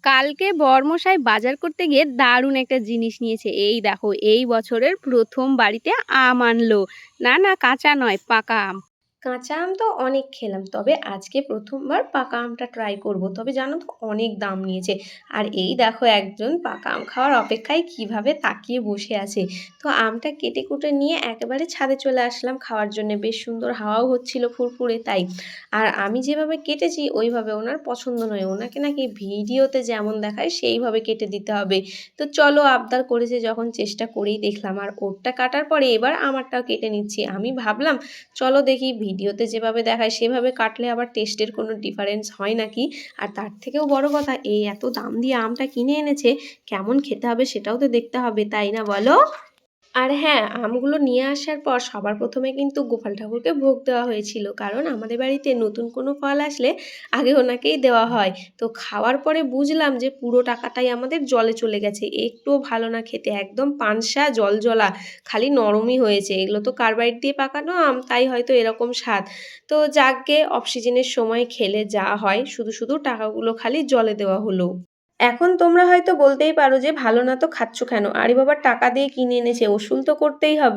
কালকে বরমশাই বাজার করতে গিয়ে দারুণ একটা জিনিস নিয়েছে। এই দেখো, এই বছরের প্রথম বাড়িতে আম আনলো। না না, কাঁচা নয়, পাকা আম। কাঁচা আম তো অনেক খেলাম, তবে আজকে প্রথমবার পাকা আমটা ট্রাই করব। তবে জানো তো অনেক দাম নিয়েছে। আর এই দেখো একজন পাকা আম খাওয়ার অপেক্ষায় কিভাবে তাকিয়ে বসে আছে। তো আমটা কেটে কুটে নিয়ে একেবারে ছাদে চলে আসলাম খাওয়ার জন্য। বেশ সুন্দর হাওয়াও হচ্ছিল ফুরফুরে তাই। আর আমি যেভাবে কেটেছি ওইভাবে ওনার পছন্দ নয়, ওনাকে নাকি ভিডিওতে যেমন দেখায় সেইভাবে কেটে দিতে হবে। তো চলো, আবদার করেছে যখন চেষ্টা করেই দেখলাম। আর ওরটা কাটার পরে এবার আমারটাও কেটে নিচ্ছি। আমি ভাবলাম চলো দেখি ভিডিওতে যেভাবে দেখায় সেভাবে কাটলে আবার টেস্টের কোনো ডিফারেন্স হয় নাকি। আর তার থেকেও বড় কথা, এই এত দাম দিয়ে আমটা কিনে এনেছে, কেমন খেতে হবে সেটাও তো দেখতে হবে, তাই না বলো? আর হ্যাঁ, আমগুলো নিয়ে আসার পর সবার প্রথমে কিন্তু গোপাল ঠাকুরকে ভোগ দেওয়া হয়েছিল, কারণ আমাদের বাড়িতে নতুন কোনো ফল আসলে আগে ওনাকেই দেওয়া হয়। তো খাওয়ার পরে বুঝলাম যে পুরো টাকাটাই আমাদের জলে চলে গেছে। একটুও ভালো না খেতে, একদম পানসা জলজলা, খালি নরমই হয়েছে। এগুলো তো কার্বাইড দিয়ে পাকানো আম, তাই হয়তো এরকম স্বাদ। তো যাকগে, অফ সিজনের সময় খেলে যা হয়, শুধু শুধু টাকাগুলো খালি জলে দেওয়া হলো। এখন তোমরা হয়তো বলতেই পারো যে ভালো না তো খাচ্ছ কেন? আরে বাবা, টাকা দিয়ে কিনে এনেছে, ওসুল তো করতেই হবে।